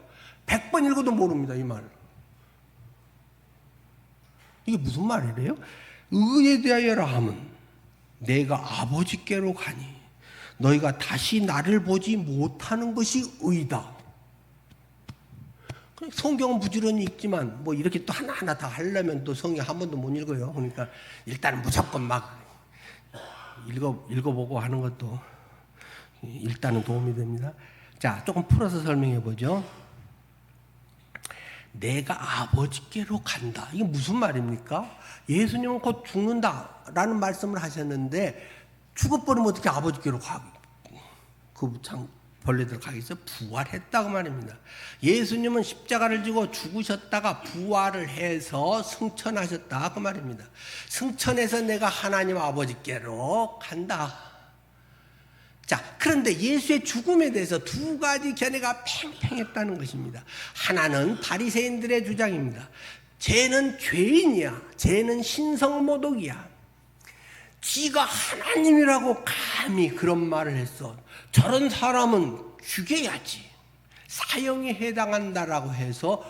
100번 읽어도 모릅니다. 이 말. 이게 무슨 말이래요? 의에 대하여라 하면 내가 아버지께로 가니 너희가 다시 나를 보지 못하는 것이 의다. 성경은 부지런히 읽지만 이렇게 또 하나하나 다 하려면 또 성경 한 번도 못 읽어요. 그러니까 일단은 무조건 막 읽어보고 하는 것도 일단은 도움이 됩니다. 자, 조금 풀어서 설명해 보죠. 내가 아버지께로 간다. 이게 무슨 말입니까? 예수님은 곧 죽는다라는 말씀을 하셨는데 죽어버리면 어떻게 아버지께로 벌레들 가겠어? 부활했다고 말입니다. 예수님은 십자가를 지고 죽으셨다가 부활을 해서 승천하셨다 그 말입니다. 승천해서 내가 하나님 아버지께로 간다. 자, 그런데 예수의 죽음에 대해서 두 가지 견해가 팽팽했다는 것입니다. 하나는 바리새인들의 주장입니다. 쟤는 죄인이야. 쟤는 신성모독이야. 지가 하나님이라고 감히 그런 말을 했어. 저런 사람은 죽여야지. 사형에 해당한다라고 해서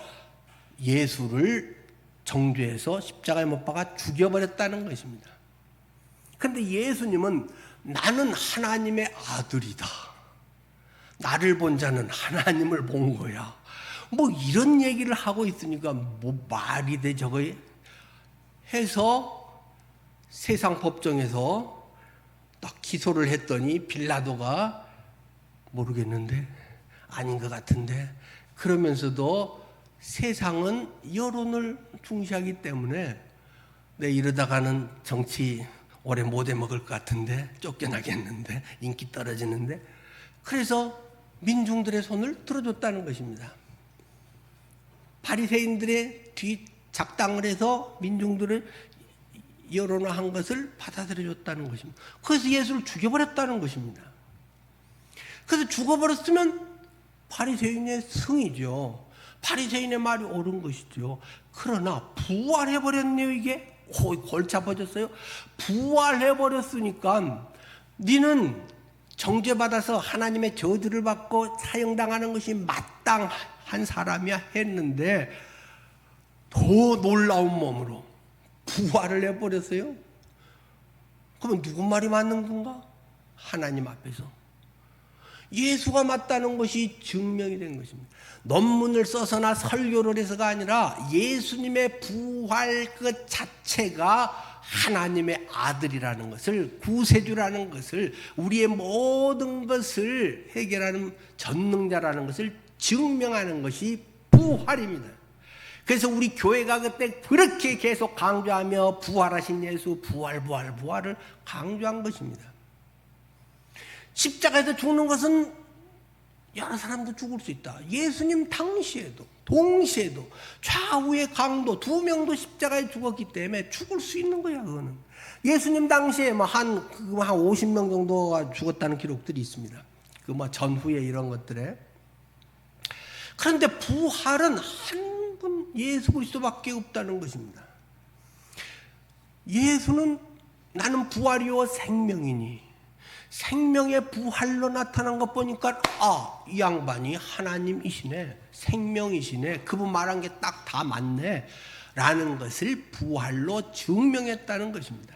예수를 정죄해서 십자가에 못 박아 죽여버렸다는 것입니다. 그런데 예수님은 나는 하나님의 아들이다. 나를 본 자는 하나님을 본 거야. 이런 얘기를 하고 있으니까 말이 돼 저거 해서 세상 법정에서 딱 기소를 했더니 빌라도가 모르겠는데 아닌 것 같은데 그러면서도 세상은 여론을 중시하기 때문에 이러다가는 정치 오래 못 해먹을 것 같은데 쫓겨나겠는데 인기 떨어지는데 그래서 민중들의 손을 들어줬다는 것입니다. 바리새인들의 뒤 작당을 해서 민중들을 여론화한 것을 받아들여줬다는 것입니다. 그래서 예수를 죽여버렸다는 것입니다. 그래서 죽어버렸으면 바리새인의 승이죠. 바리새인의 말이 옳은 것이죠. 그러나 부활해버렸네요. 이게 골치 아파졌어요. 부활해버렸으니까 니는 정죄받아서 하나님의 저주를 받고 사형당하는 것이 마땅한 사람이야 했는데 더 놀라운 몸으로 부활을 해버렸어요. 그러면 누구 말이 맞는 건가? 하나님 앞에서 예수가 맞다는 것이 증명이 된 것입니다. 논문을 써서나 설교를 해서가 아니라 예수님의 부활 그 자체가 하나님의 아들이라는 것을, 구세주라는 것을, 우리의 모든 것을 해결하는 전능자라는 것을 증명하는 것이 부활입니다. 그래서 우리 교회가 그때 그렇게 계속 강조하며 부활하신 예수, 부활을 강조한 것입니다. 십자가에서 죽는 것은 여러 사람도 죽을 수 있다. 예수님 당시에도 동시에도 좌우의 강도 두 명도 십자가에 죽었기 때문에 죽을 수 있는 거야. 그거는 예수님 당시에 한 50명 정도가 죽었다는 기록들이 있습니다. 전후에 이런 것들에. 그런데 부활은 한 분 예수 그리스도밖에 없다는 것입니다. 예수는 나는 부활이요 생명이니 생명의 부활로 나타난 것 보니까 이 양반이 하나님이시네, 생명이시네, 그분 말한 게 딱 다 맞네 라는 것을 부활로 증명했다는 것입니다.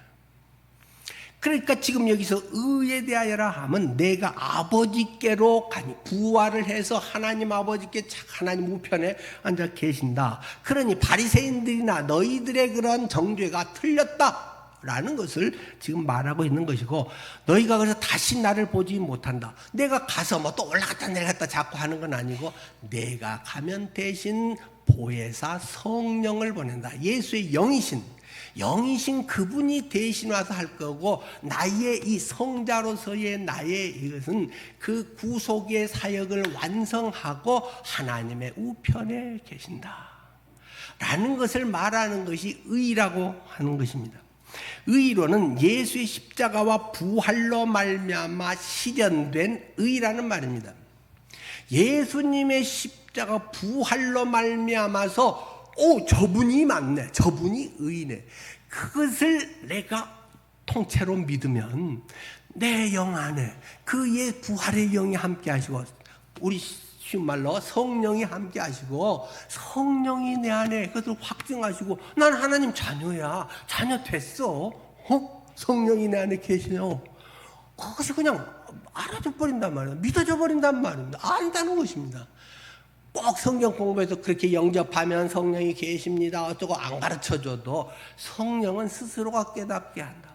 그러니까 지금 여기서 의에 대하여라 하면 내가 아버지께로 가니, 부활을 해서 하나님 아버지께 하나님 우편에 앉아 계신다. 그러니 바리새인들이나 너희들의 그런 정죄가 틀렸다 라는 것을 지금 말하고 있는 것이고, 너희가 그래서 다시 나를 보지 못한다. 내가 가서 또 올라갔다 내려갔다 자꾸 하는 건 아니고, 내가 가면 대신 보혜사 성령을 보낸다. 예수의 영이신, 영이신 그분이 대신 와서 할 거고, 나의 이 성자로서의 나의 이것은 그 구속의 사역을 완성하고 하나님의 우편에 계신다 라는 것을 말하는 것이 의라고 하는 것입니다. 의로는 예수의 십자가와 부활로 말미암아 실현된 의라는 말입니다. 예수님의 십자가 부활로 말미암아서 저분이 맞네, 저분이 의네, 그것을 내가 통째로 믿으면 내 영 안에 그의 부활의 영이 함께 하시고, 우리 쉬운 말로 성령이 함께 하시고, 성령이 내 안에 그것을 확증하시고, 난 하나님 자녀야, 자녀 됐어, 성령이 내 안에 계시네요. 그것이 그냥 알아져 버린단 말이에요. 믿어져 버린단 말입니다. 안다는 것입니다. 꼭 성경 공부해서 그렇게 영접하면 성령이 계십니다 어쩌고 안 가르쳐줘도 성령은 스스로가 깨닫게 한다.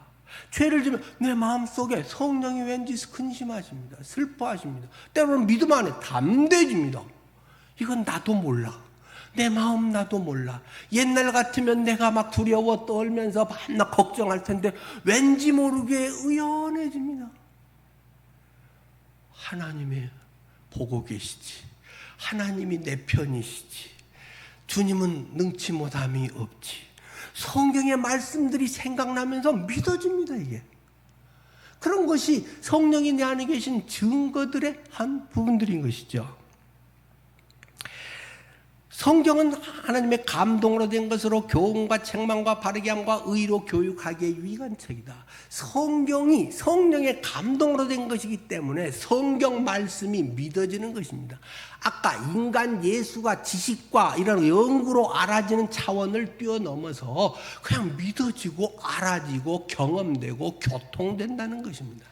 죄를 지면 내 마음속에 성령이 왠지 근심하십니다. 슬퍼하십니다. 때로는 믿음 안에 담대해집니다. 이건 나도 몰라. 내 마음 나도 몰라. 옛날 같으면 내가 막 두려워 떨면서 밤낮 걱정할 텐데 왠지 모르게 의연해집니다. 하나님이 보고 계시지. 하나님이 내 편이시지. 주님은 능치 못함이 없지. 성경의 말씀들이 생각나면서 믿어집니다. 이게 그런 것이 성령이 내 안에 계신 증거들의 한 부분들인 것이죠. 성경은 하나님의 감동으로 된 것으로 교훈과 책망과 바르게 함과 의로 교육하기에 유익한 책이다. 성경이 성령의 감동으로 된 것이기 때문에 성경 말씀이 믿어지는 것입니다. 아까 인간 예수가 지식과 이런 연구로 알아지는 차원을 뛰어넘어서 그냥 믿어지고 알아지고 경험되고 교통된다는 것입니다.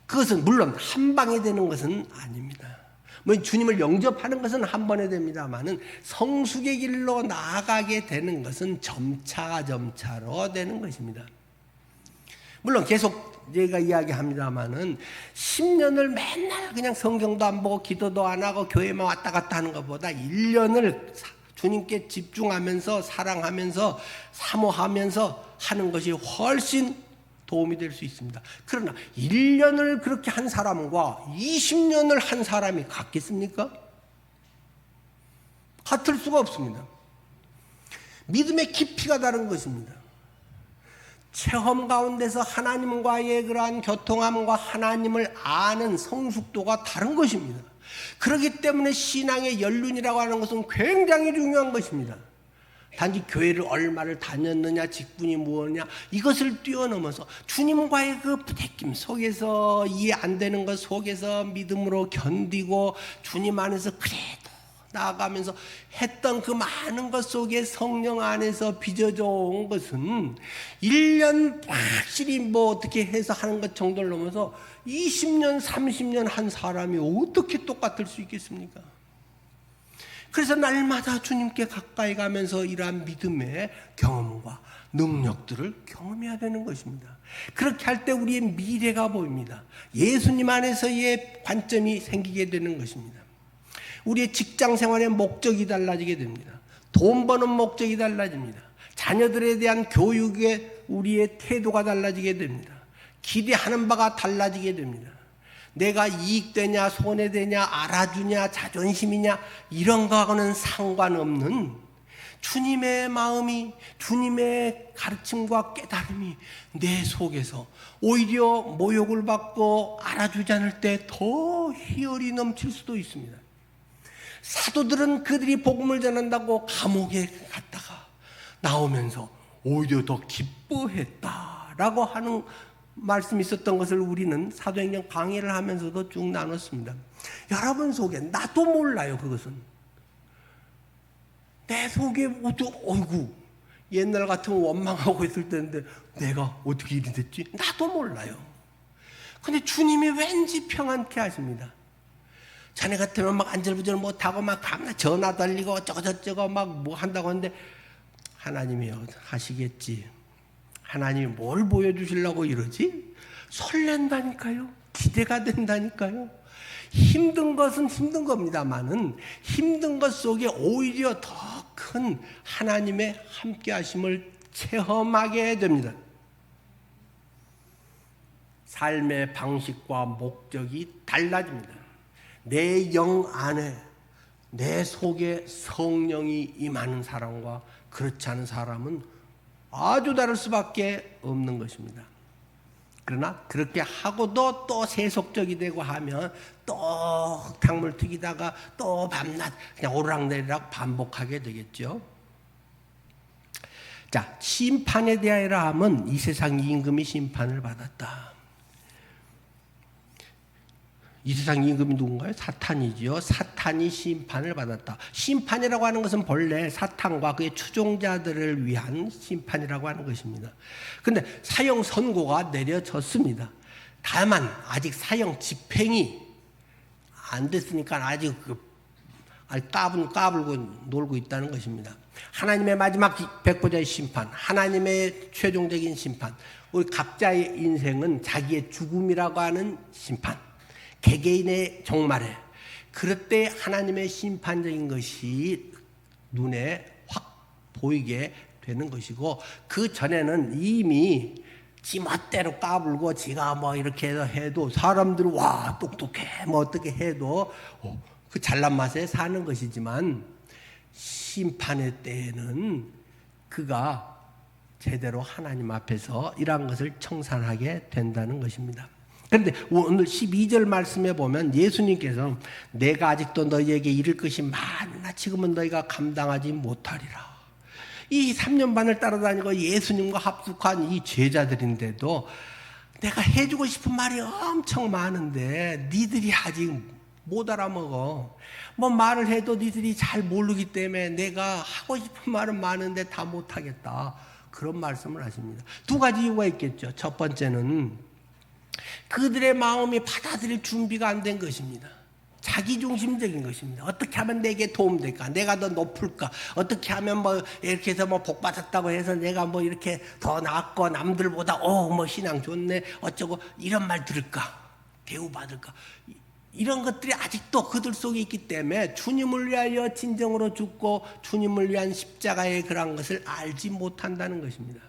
그것은 물론 한 방에 되는 것은 아닙니다. 주님을 영접하는 것은 한 번에 됩니다만은 성숙의 길로 나아가게 되는 것은 점차로 되는 것입니다. 물론 계속 제가 이야기합니다만은 10년을 맨날 그냥 성경도 안 보고 기도도 안 하고 교회만 왔다 갔다 하는 것보다 1년을 주님께 집중하면서 사랑하면서 사모하면서 하는 것이 훨씬 도움이 될 수 있습니다. 그러나 1년을 그렇게 한 사람과 20년을 한 사람이 같겠습니까? 같을 수가 없습니다. 믿음의 깊이가 다른 것입니다. 체험 가운데서 하나님과의 그러한 교통함과 하나님을 아는 성숙도가 다른 것입니다. 그렇기 때문에 신앙의 연륜이라고 하는 것은 굉장히 중요한 것입니다. 단지 교회를 얼마를 다녔느냐, 직분이 무엇이냐, 이것을 뛰어넘어서 주님과의 그 부대낌 속에서 이해 안 되는 것 속에서 믿음으로 견디고 주님 안에서 그래도 나아가면서 했던 그 많은 것 속에 성령 안에서 빚어져 온 것은 1년 확실히 어떻게 해서 하는 것 정도를 넘어서 20년, 30년 한 사람이 어떻게 똑같을 수 있겠습니까? 그래서 날마다 주님께 가까이 가면서 이러한 믿음의 경험과 능력들을 경험해야 되는 것입니다. 그렇게 할 때 우리의 미래가 보입니다. 예수님 안에서의 관점이 생기게 되는 것입니다. 우리의 직장 생활의 목적이 달라지게 됩니다. 돈 버는 목적이 달라집니다. 자녀들에 대한 교육에 우리의 태도가 달라지게 됩니다. 기대하는 바가 달라지게 됩니다. 내가 이익되냐 손해되냐 알아주냐 자존심이냐 이런 거하고는 상관없는 주님의 마음이, 주님의 가르침과 깨달음이 내 속에서 오히려 모욕을 받고 알아주지 않을 때 더 희열이 넘칠 수도 있습니다. 사도들은 그들이 복음을 전한다고 감옥에 갔다가 나오면서 오히려 더 기뻐했다라고 하는 말씀이 있었던 것을 우리는 사도행전 강의를 하면서도 쭉 나눴습니다. 여러분 속에 나도 몰라요. 그것은 내 속에 어이구 옛날 같으면 원망하고 있을 때인데 내가 어떻게 일이 됐지? 나도 몰라요. 근데 주님이 왠지 평안케 하십니다. 자네 같으면 막 안절부절 못하고 막 전화 달리고 어쩌고저쩌고 막 뭐 한다고 하는데 하나님이 하시겠지. 하나님이 뭘 보여주시려고 이러지? 설렌다니까요. 기대가 된다니까요. 힘든 것은 힘든 겁니다만은 힘든 것 속에 오히려 더 큰 하나님의 함께 하심을 체험하게 됩니다. 삶의 방식과 목적이 달라집니다. 내 영 안에, 내 속에 성령이 임하는 사람과 그렇지 않은 사람은 아주 다를 수밖에 없는 것입니다. 그러나 그렇게 하고도 또 세속적이 되고 하면 또 탕물 튀기다가 또 밤낮 그냥 오르락내리락 반복하게 되겠죠. 자, 심판에 대하여 하면 이 세상 임금이 심판을 받았다. 이 세상 임금이 누군가요? 사탄이지요. 사탄이 심판을 받았다. 심판이라고 하는 것은 본래 사탄과 그의 추종자들을 위한 심판이라고 하는 것입니다. 그런데 사형 선고가 내려졌습니다. 다만 아직 사형 집행이 안 됐으니까 아직 까불고 놀고 있다는 것입니다. 하나님의 마지막 백보자의 심판, 하나님의 최종적인 심판, 우리 각자의 인생은 자기의 죽음이라고 하는 심판, 개개인의 종말에 그럴 때 하나님의 심판적인 것이 눈에 확 보이게 되는 것이고, 그 전에는 이미 지 멋대로 까불고 지가 뭐 이렇게 해도 사람들은 와 똑똑해 뭐 어떻게 해도 그 잘난 맛에 사는 것이지만, 심판의 때에는 그가 제대로 하나님 앞에서 이러한 것을 청산하게 된다는 것입니다. 그런데 오늘 12절 말씀에 보면 예수님께서 내가 아직도 너희에게 이를 것이 많으나 지금은 너희가 감당하지 못하리라. 이 3년 반을 따라다니고 예수님과 합숙한 이 제자들인데도 내가 해주고 싶은 말이 엄청 많은데 니들이 아직 못 알아먹어. 뭐 말을 해도 니들이 잘 모르기 때문에 내가 하고 싶은 말은 많은데 다 못하겠다. 그런 말씀을 하십니다. 두 가지 이유가 있겠죠. 첫 번째는 그들의 마음이 받아들일 준비가 안 된 것입니다. 자기중심적인 것입니다. 어떻게 하면 내게 도움될까? 내가 더 높을까? 어떻게 하면 뭐 이렇게 해서 뭐 복 받았다고 해서 내가 뭐 이렇게 더 낫고 남들보다 뭐 신앙 좋네 어쩌고 이런 말 들을까? 대우받을까? 이런 것들이 아직도 그들 속에 있기 때문에 주님을 위하여 진정으로 죽고 주님을 위한 십자가의 그런 것을 알지 못한다는 것입니다.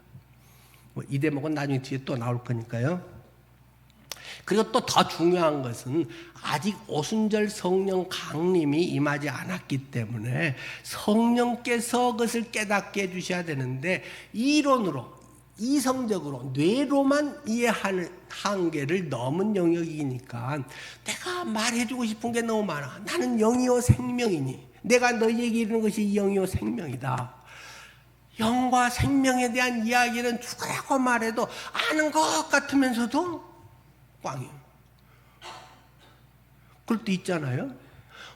이 대목은 나중에 뒤에 또 나올 거니까요. 그리고 또 더 중요한 것은 아직 오순절 성령 강림이 임하지 않았기 때문에 성령께서 그것을 깨닫게 해주셔야 되는데, 이론으로 이성적으로 뇌로만 이해하는 한계를 넘은 영역이니까 내가 말해주고 싶은 게 너무 많아. 나는 영이요 생명이니 내가 너희에게 이르는 것이 영이요 생명이다. 영과 생명에 대한 이야기는 죽으라고 말해도 아는 것 같으면서도 꽝이에요. 그럴 때 있잖아요.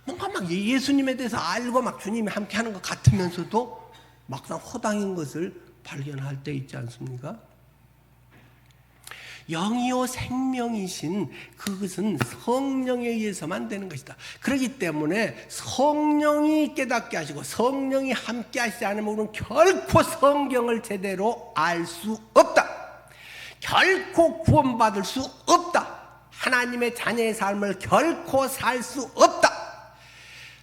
뭔가 막 예수님에 대해서 알고 막 주님이 함께 하는 것 같으면서도 막상 허당인 것을 발견할 때 있지 않습니까? 영이요 생명이신 그것은 성령에 의해서만 되는 것이다. 그렇기 때문에 성령이 깨닫게 하시고 성령이 함께 하시지 않으면 우리는 결코 성경을 제대로 알 수 없다. 결코 구원받을 수 없다. 하나님의 자녀의 삶을 결코 살 수 없다.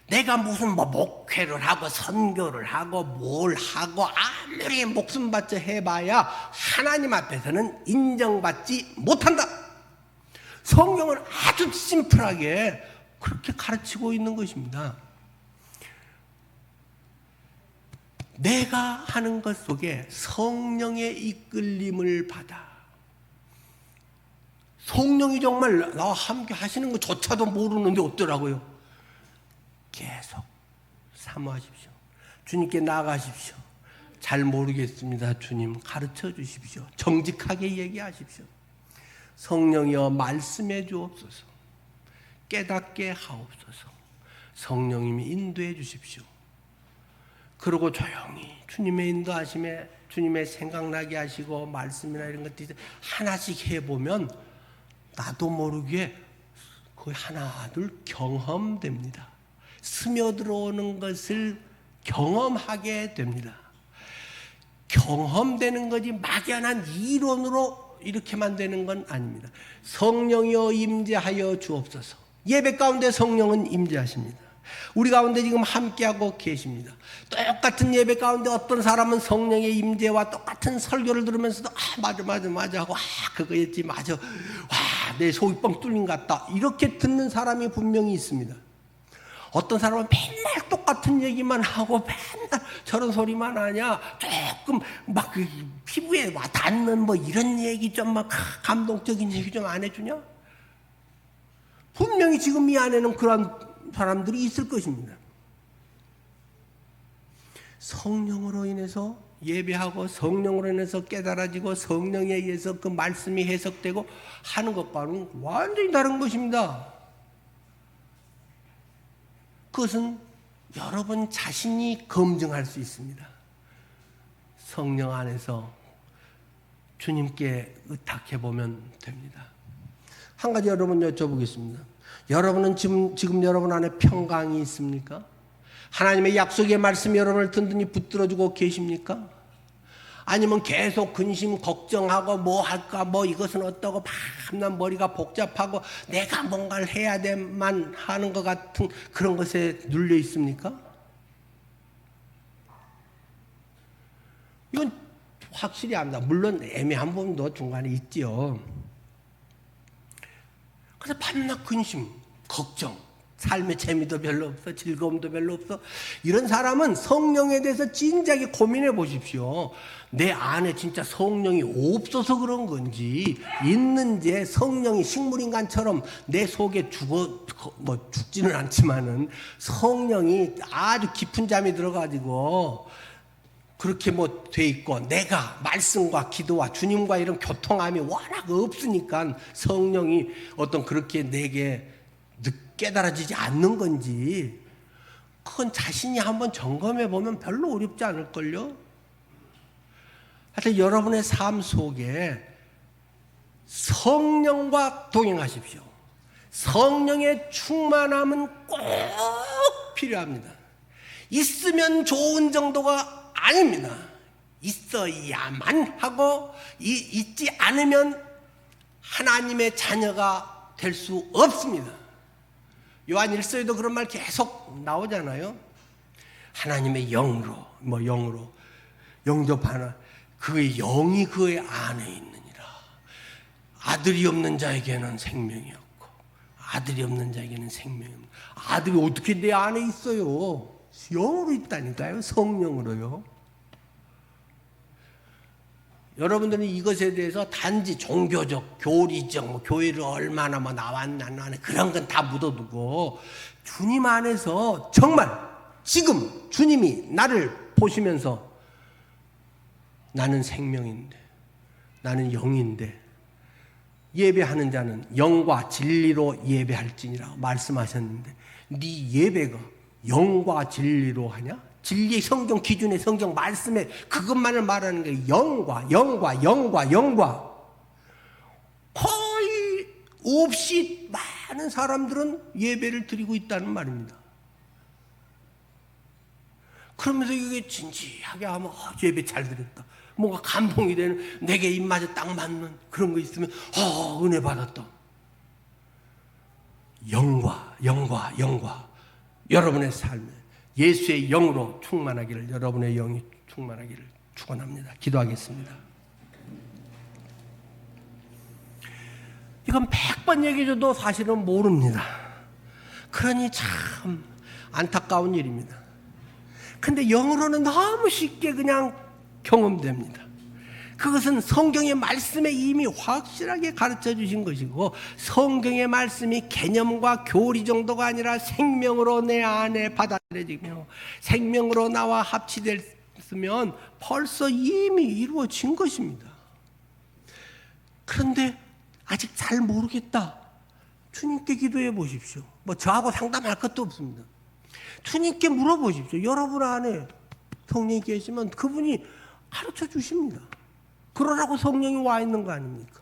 내가 무슨 뭐 목회를 하고 선교를 하고 뭘 하고 아무리 목숨 바쳐 해봐야 하나님 앞에서는 인정받지 못한다. 성경은 아주 심플하게 그렇게 가르치고 있는 것입니다. 내가 하는 것 속에 성령의 이끌림을 받아. 성령이 정말 나와 함께 하시는 것조차도 모르는데 어쩌라고요? 계속 사모하십시오. 주님께 나아가십시오. 잘 모르겠습니다. 주님 가르쳐 주십시오. 정직하게 얘기하십시오. 성령이여 말씀해 주옵소서. 깨닫게 하옵소서. 성령님이 인도해 주십시오. 그러고 조용히 주님의 인도하심에 주님의 생각나게 하시고 말씀이나 이런 것들이 하나씩 해보면 나도 모르게 거의 하나 둘 경험됩니다. 스며들어오는 것을 경험하게 됩니다. 경험되는 거지 막연한 이론으로 이렇게만 되는 건 아닙니다. 성령이여 임재하여 주옵소서. 예배 가운데 성령은 임재하십니다. 우리 가운데 지금 함께하고 계십니다. 똑같은 예배 가운데 어떤 사람은 성령의 임재와 똑같은 설교를 들으면서도 맞아 하고 그거였지 맞아 내 속이 뻥 뚫린 것 같다 이렇게 듣는 사람이 분명히 있습니다. 어떤 사람은 맨날 똑같은 얘기만 하고 맨날 저런 소리만 하냐 조금 막 피부에 와 닿는 뭐 이런 얘기 좀 막 감동적인 얘기 좀 안 해주냐? 분명히 지금 이 안에는 그런 사람들이 있을 것입니다. 성령으로 인해서 예배하고 성령으로 인해서 깨달아지고 성령에 의해서 그 말씀이 해석되고 하는 것과는 완전히 다른 것입니다. 그것은 여러분 자신이 검증할 수 있습니다. 성령 안에서 주님께 의탁해 보면 됩니다. 한 가지 여러분 여쭤보겠습니다. 여러분은 지금 여러분 안에 평강이 있습니까? 하나님의 약속의 말씀이 여러분을 든든히 붙들어주고 계십니까? 아니면 계속 근심 걱정하고 뭐 할까 뭐 이것은 어떠고 밤낮 머리가 복잡하고 내가 뭔가를 해야 돼만 하는 것 같은 그런 것에 눌려 있습니까? 이건 확실히 압니다. 물론 애매한 부분도 중간에 있지요. 그래서 밤낮 근심 걱정 삶의 재미도 별로 없어 즐거움도 별로 없어 이런 사람은 성령에 대해서 진작에 고민해 보십시오. 내 안에 진짜 성령이 없어서 그런 건지 있는지 성령이 식물인간처럼 내 속에 죽지는 않지만은 성령이 아주 깊은 잠이 들어가지고 그렇게 뭐 돼 있고 내가 말씀과 기도와 주님과 이런 교통함이 워낙 없으니까 성령이 어떤 그렇게 내게 깨달아지지 않는 건지 그건 자신이 한번 점검해 보면 별로 어렵지 않을걸요. 하여튼 여러분의 삶 속에 성령과 동행하십시오. 성령의 충만함은 꼭 필요합니다. 있으면 좋은 정도가 아닙니다. 있어야만 하고 있지 않으면 하나님의 자녀가 될 수 없습니다. 요한 1서에도 그런 말 계속 나오잖아요. 하나님의 영으로 영접하나 그의 영이 그의 안에 있느니라. 아들이 없는 자에게는 생명이 없고 아들이 없는 자에게는 생명이 없는. 아들이 어떻게 내 안에 있어요? 영으로 있다니까요. 성령으로요. 여러분들은 이것에 대해서 단지 종교적, 교리적, 교회를 얼마나 나왔나 안 나왔나 그런 건 다 묻어두고 주님 안에서 정말 지금 주님이 나를 보시면서 나는 생명인데 나는 영인데 예배하는 자는 영과 진리로 예배할지니라 말씀하셨는데 네 예배가 영과 진리로 하냐? 진리의 성경 기준의 성경 말씀에 그것만을 말하는 게 영과 거의 없이 많은 사람들은 예배를 드리고 있다는 말입니다. 그러면서 이게 진지하게 하면 예배 잘 드렸다. 뭔가 감동이 되는 내게 입맛에 딱 맞는 그런 거 있으면 은혜 받았다. 영과 여러분의 삶에 예수의 영으로 충만하기를 여러분의 영이 충만하기를 축원합니다. 기도하겠습니다. 이건 100번 얘기해줘도 사실은 모릅니다. 그러니 참 안타까운 일입니다. 근데 영으로는 너무 쉽게 그냥 경험됩니다. 그것은 성경의 말씀에 이미 확실하게 가르쳐 주신 것이고 성경의 말씀이 개념과 교리 정도가 아니라 생명으로 내 안에 받아들여지며 생명으로 나와 합치됐으면 벌써 이미 이루어진 것입니다. 그런데 아직 잘 모르겠다. 주님께 기도해 보십시오. 저하고 상담할 것도 없습니다. 주님께 물어보십시오. 여러분 안에 성령이 계시면 그분이 가르쳐 주십니다. 그러라고 성령이 와 있는 거 아닙니까?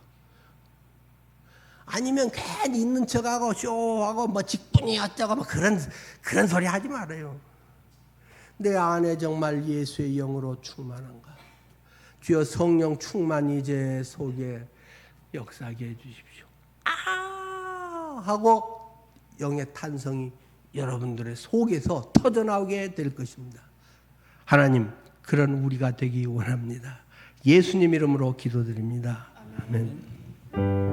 아니면 괜히 있는 척하고 쇼하고 직분이 어쩌고 그런 소리 하지 말아요. 내 안에 정말 예수의 영으로 충만한가? 주여 성령 충만히 제 속에 역사하게 해주십시오. 하고 영의 탄성이 여러분들의 속에서 터져나오게 될 것입니다. 하나님, 그런 우리가 되기 원합니다. 예수님 이름으로 기도드립니다. 아멘.